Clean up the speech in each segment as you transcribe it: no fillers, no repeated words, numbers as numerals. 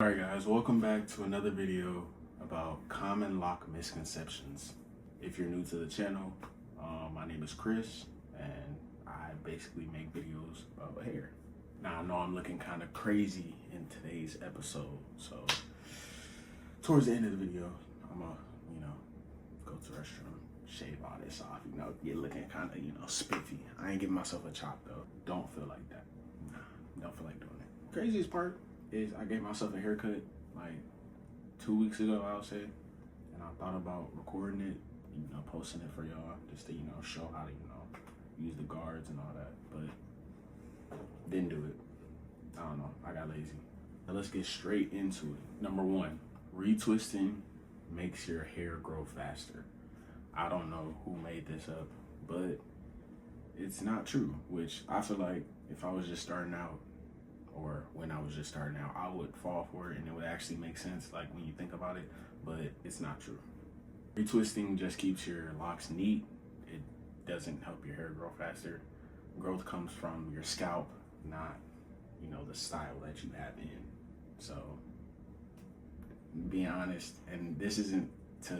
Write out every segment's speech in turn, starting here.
Alright guys, welcome back to another video about common lock misconceptions. If you're new to the channel, my name is Chris and I basically make videos about hair. Now I know I'm looking kind of crazy in today's episode, so towards the end of the video, I'm gonna, go to the restroom, shave all this off, get looking kind of, spiffy. I ain't giving myself a chop though. Don't feel like that. Nah, don't feel like doing it. Craziest part is I gave myself a haircut like 2 weeks ago, I would say, and I thought about recording it, posting it for y'all, just to, show how to, use the guards and all that, but didn't do it. I don't know, I got lazy. Now let's get straight into it. Number one, retwisting makes your hair grow faster. I don't know who made this up, but it's not true, which I feel like if I was just starting out, or when I was just starting out, I would fall for it and it would actually make sense, like when you think about it, but it's not true. Retwisting just keeps your locks neat. It doesn't help your hair grow faster. Growth comes from your scalp, not, the style that you have in. So, being honest, and this isn't to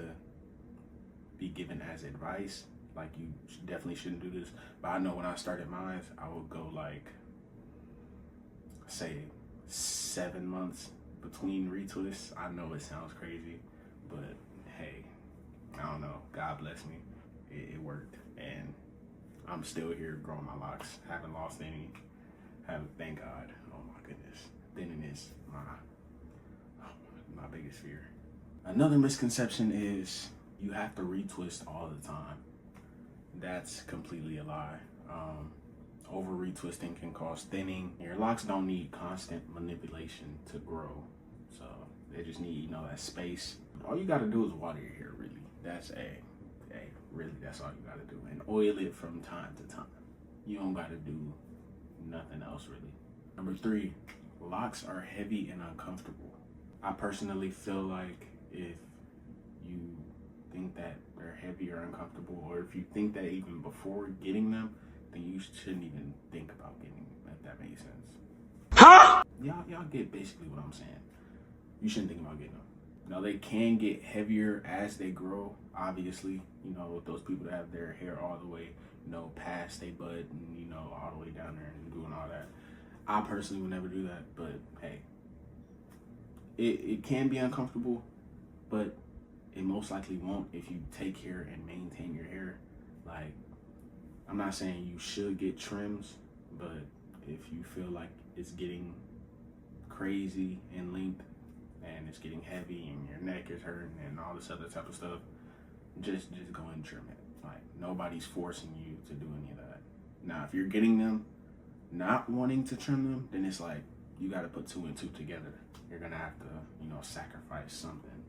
be given as advice, like you definitely shouldn't do this, but I know when I started mine, I would go like, say 7 months between retwists. I know it sounds crazy, but hey, I don't know, God bless me, it worked, and I'm still here growing my locks, haven't lost any, thank God. Oh my goodness, thinning is my biggest fear. Another misconception is you have to retwist all the time. That's completely a lie. Over retwisting can cause thinning. Your locks don't need constant manipulation to grow, so they just need, that space. All you gotta do is water your hair, really. That's really, that's all you gotta do, and oil it from time to time. You don't gotta do nothing else, really. Number three, locks are heavy and uncomfortable. I personally feel like if you think that they're heavy or uncomfortable, or if you think that even before getting them, then you shouldn't even think about getting them, if that makes sense. Huh? Y'all get basically what I'm saying. You shouldn't think about getting them. Now, they can get heavier as they grow, obviously, those people that have their hair all the way, past they bud and, all the way down there and doing all that. I personally would never do that, but hey, it can be uncomfortable, but it most likely won't if you take care and maintain your hair. Like, I'm not saying you should get trims, but if you feel like it's getting crazy in length and it's getting heavy and your neck is hurting and all this other type of stuff, just go and trim it. Like, nobody's forcing you to do any of that. Now, if you're getting them, not wanting to trim them, then it's like you got to put 2 and 2 together. You're gonna have to, sacrifice something,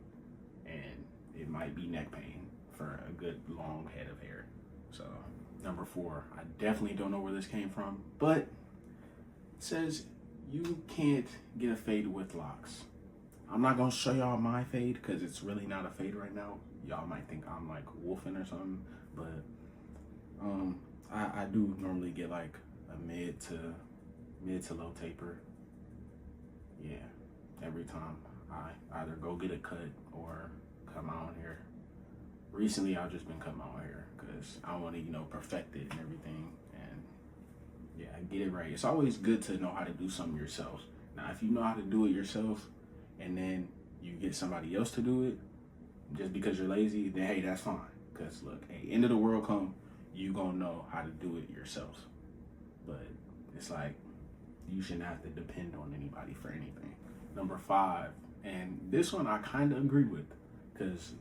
and it might be neck pain for a good long head of hair. So, number 4, I definitely don't know where this came from, but it says you can't get a fade with locks. I'm not gonna show y'all my fade because it's really not a fade right now. Y'all might think I'm like wolfing or something, but I do normally get like a mid to low taper. Yeah, every time I either go get a cut or cut my own hair. Recently, I've just been cutting my own hair because I want to, perfect it and everything, and yeah, get it right. It's always good to know how to do something yourself. Now, if you know how to do it yourself and then you get somebody else to do it just because you're lazy, then hey, that's fine. Because look, hey, end of the world come, you gonna know how to do it yourself. But it's like, you shouldn't have to depend on anybody for anything. Number 5, and this one I kind of agree with, because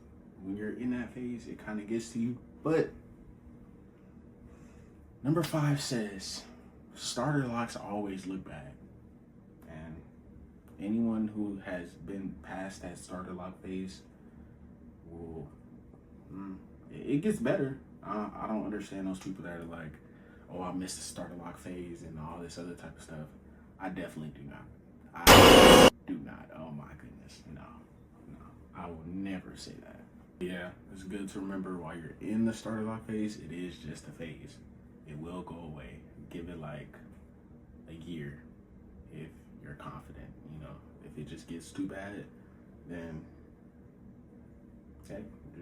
when you're in that phase, it kind of gets to you. But number 5 says, starter locks always look bad. And anyone who has been past that starter lock phase will, it gets better. I don't understand those people that are like, oh, I missed the starter lock phase and all this other type of stuff. I definitely do not. I do not. Oh my goodness. No. I will never say that. Yeah, it's good to remember while you're in the starter lock phase, it is just a phase. It will go away. Give it like a year if you're confident, it just gets too bad, then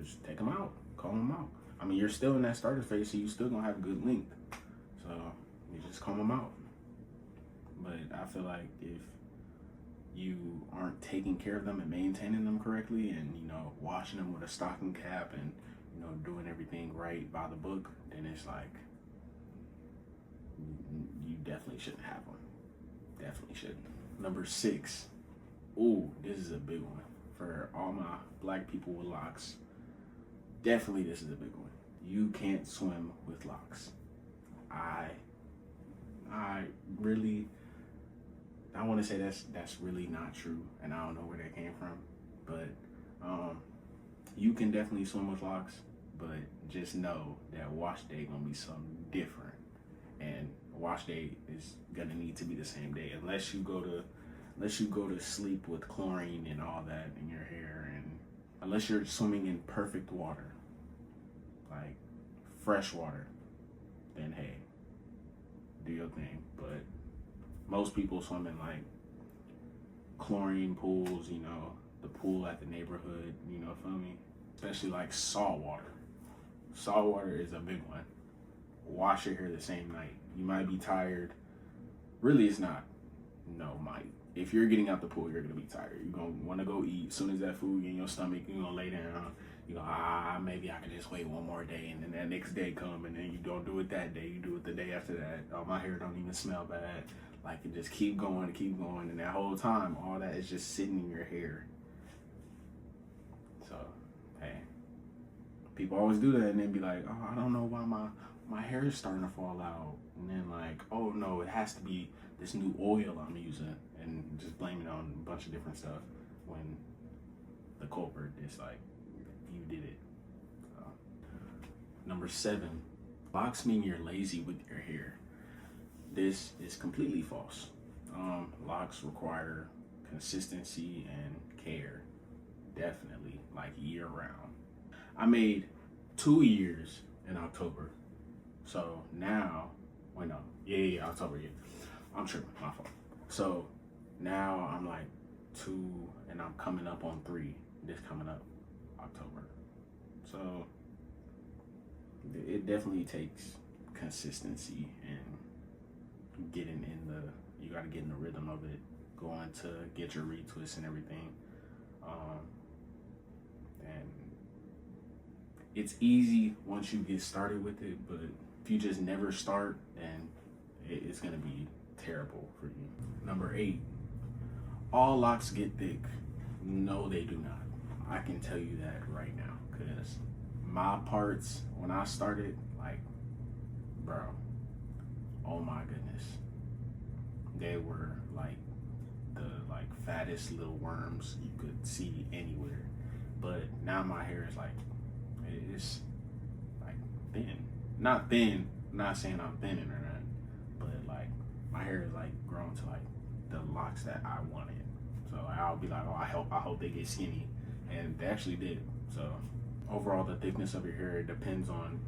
just take them out, comb them out. I mean, you're still in that starter phase, so you still gonna have good length. So you just comb them out. But I feel like if you aren't taking care of them and maintaining them correctly, and washing them with a stocking cap, and doing everything right by the book, then it's like you definitely shouldn't have one. Definitely shouldn't. Number 6. Ooh, this is a big one for all my black people with locks. Definitely, this is a big one. You can't swim with locks. I want to say that's really not true, and I don't know where that came from, but you can definitely swim with locks, but just know that wash day gonna be something different, and wash day is gonna need to be the same day, unless you go to sleep with chlorine and all that in your hair, and unless you're swimming in perfect water, like fresh water, then hey, do your thing. But most people swim in like chlorine pools, the pool at the neighborhood, feel me? Especially like salt water. Salt water is a big one. Wash your hair the same night. You might be tired. Really, it's not. No, might. If you're getting out the pool, you're gonna be tired. You're gonna want to go eat. As soon as that food get in your stomach, you're gonna lay down. Maybe I can just wait one more day, and then that next day come, and then you don't do it that day. You do it the day after that. Oh, my hair don't even smell bad. Like, it just keep going, and that whole time, all that is just sitting in your hair. So, hey, people always do that, and then be like, oh, I don't know why my hair is starting to fall out, and then like, oh no, it has to be this new oil I'm using, and just blame it on a bunch of different stuff, when the culprit is like, you did it. Number 7, locks mean you're lazy with your hair. This is completely false. Locks require consistency and care, definitely, like year round. I made 2 years in October, so now, October, yeah. I'm tripping, my fault. So now I'm like 2, and I'm coming up on 3, this coming up October. So it definitely takes consistency and getting in you gotta get in the rhythm of it, going to get your retwists and everything. And it's easy once you get started with it, but if you just never start, then it's gonna be terrible for you. Number 8, all locks get thick. No, they do not. I can tell you that right now, because my parts, when I started, like, bro, oh my goodness, they were like the fattest little worms you could see anywhere. But now my hair is like, it's like thin. Not thin, I'm not saying I'm thinning or nothing, but like my hair is like grown to like the locks that I wanted. So I'll be like, oh, I hope they get skinny, and they actually did. So overall, the thickness of your hair depends on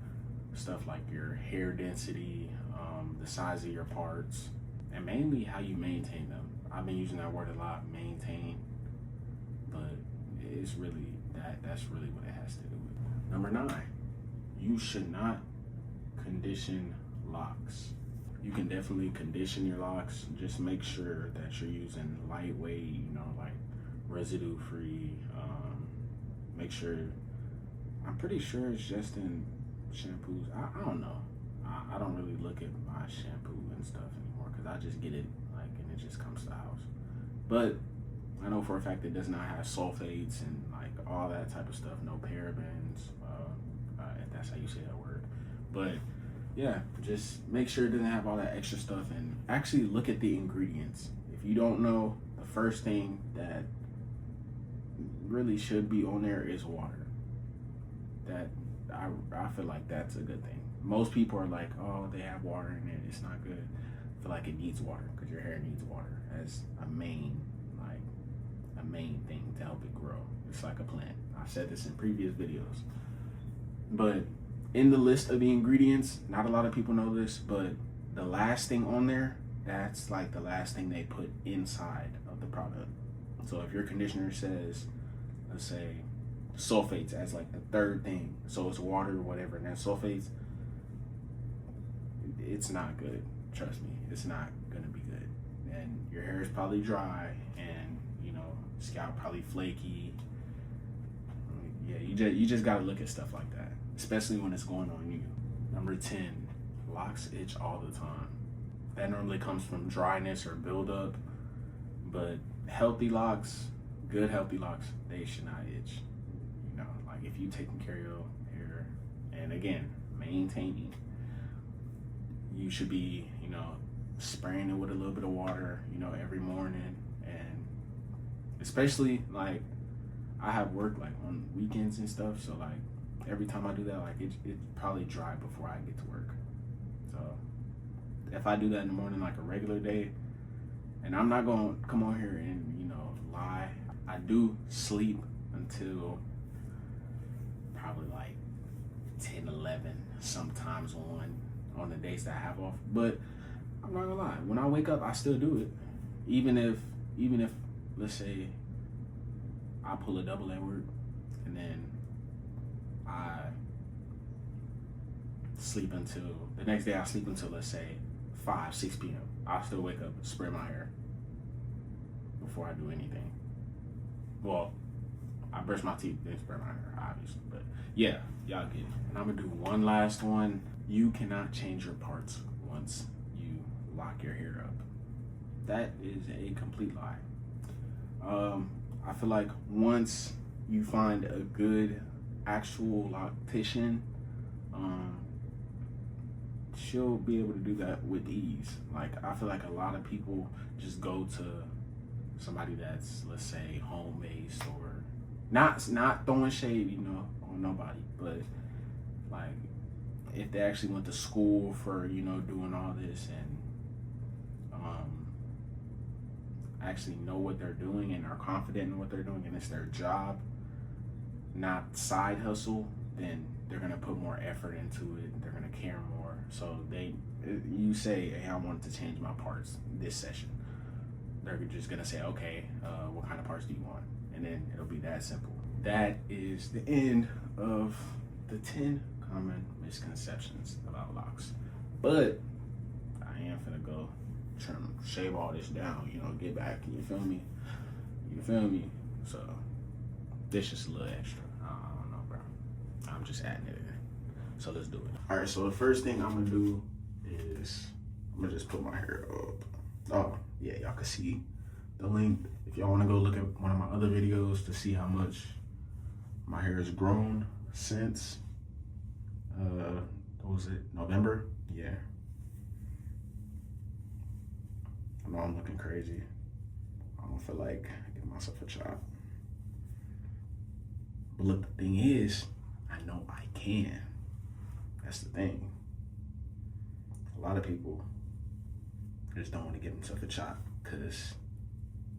stuff like your hair density, the size of your parts, and mainly how you maintain them. I've been using that word a lot, maintain, but it's really that's really what it has to do with. Number 9, you should not condition locks. You can definitely condition your locks. Just make sure that you're using lightweight, like residue free. Make sure, I'm pretty sure it's just in shampoos. I don't know. I don't really look at my shampoo and stuff anymore, because I just get it and it just comes to the house. But I know for a fact it does not have sulfates and like all that type of stuff. No parabens, if that's how you say that word. But yeah, just make sure it doesn't have all that extra stuff, and actually look at the ingredients. If you don't know, the first thing that really should be on there is water. That I feel like that's a good thing. Most people are like, oh, they have water in it, it's not good. I feel like it needs water, because your hair needs water as a main thing to help it grow. It's like a plant. I've said this in previous videos. But in the list of the ingredients, not a lot of people know this, but the last thing on there, that's like the last thing they put inside of the product. So if your conditioner says, let's say, sulfates as like the third thing, so it's water or whatever, and then sulfates, it's not good. Trust me, it's not gonna be good. And your hair is probably dry, and you know, scalp probably flaky. Yeah, you just gotta look at stuff like that, especially when it's going on you. Number 10, locks itch all the time. That normally comes from dryness or buildup, but healthy locks, good healthy locks, they should not itch. You know, like if you taking care of your hair, and again, maintaining, you should be, you know, spraying it with a little bit of water, you know, every morning. And especially like I have work like on weekends and stuff, so like every time I do that, like it's probably dry before I get to work. So if I do that in the morning like a regular day, and I'm not gonna come on here and, you know, lie, I do sleep until probably like 10, 11, sometimes on the days that I have off. But I'm not gonna lie, when I wake up, I still do it. Even if let's say I pull a double at work and then I sleep until the next day, I sleep until, let's say, 5, 6 p.m. I still wake up, spray my hair before I do anything. Well, I brush my teeth, then spray my hair, obviously. But yeah, y'all get it. And I'm gonna do one last one. You cannot change your parts once you lock your hair up. That is a complete lie. I feel like once you find a good actual loctician, she'll be able to do that with ease. Like, I feel like a lot of people just go to somebody that's, let's say, home-based, or not throwing shade, you know, on nobody, but like if they actually went to school for, you know, doing all this and actually know what they're doing and are confident in what they're doing, and it's their job, not side hustle, then they're gonna put more effort into it. They're gonna care more. So you say, hey, I wanted to change my parts this session. They're just gonna say, okay, what kind of parts do you want? And then it'll be that simple. That is the end of the 10 common misconceptions about locks. But I am finna go shave all this down, you know, get back, you feel me? You feel me? So this is a little extra. I don't know, bro. I'm just adding it in. So let's do it. All right, so the first thing I'm gonna do is I'm gonna just put my hair up. Oh, yeah, y'all can see the link. If y'all wanna go look at one of my other videos to see how much my hair has grown since, what was it, November? Yeah. I know I'm looking crazy. I don't feel like giving myself a chop. But look, the thing is, I know I can. That's the thing. A lot of people just don't want to give themselves a chop because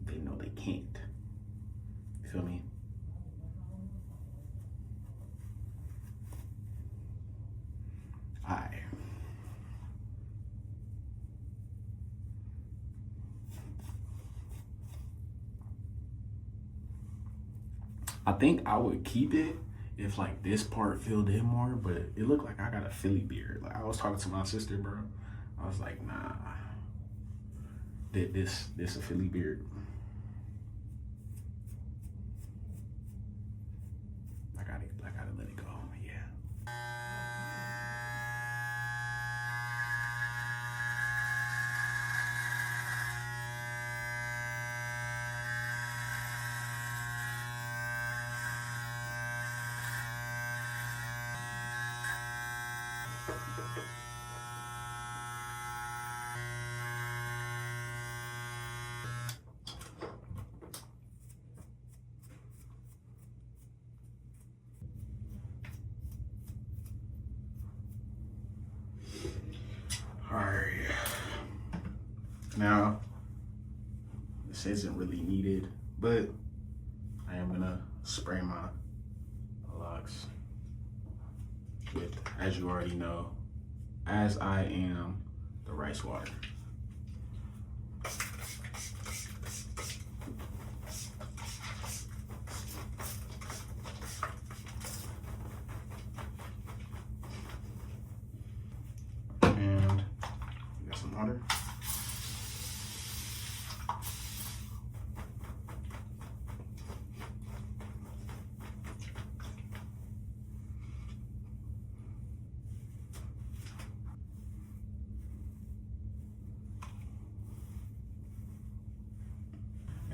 they know they can't. You feel me? I think I would keep it if like this part filled in more, but it looked like I got a Philly beard. Like I was talking to my sister, bro. I was like, nah, this a Philly beard. I gotta let it go. Yeah. Alright, now this isn't really needed, but I am gonna spray my locks with, as you already know, as I am, the rice water.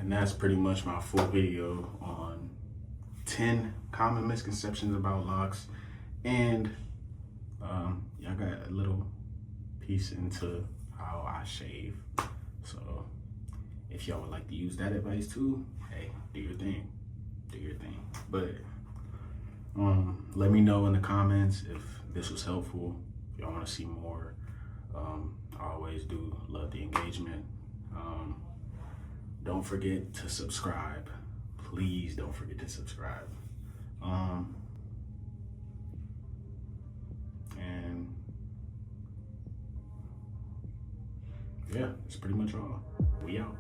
And that's pretty much my full video on 10 common misconceptions about locks. And y'all got a little piece into how I shave. So if y'all would like to use that advice too, hey, do your thing. Do your thing. But let me know in the comments if this was helpful. If y'all want to see more, I always do love the engagement. Don't forget to subscribe. Please don't forget to subscribe. And yeah, that's pretty much all. We out.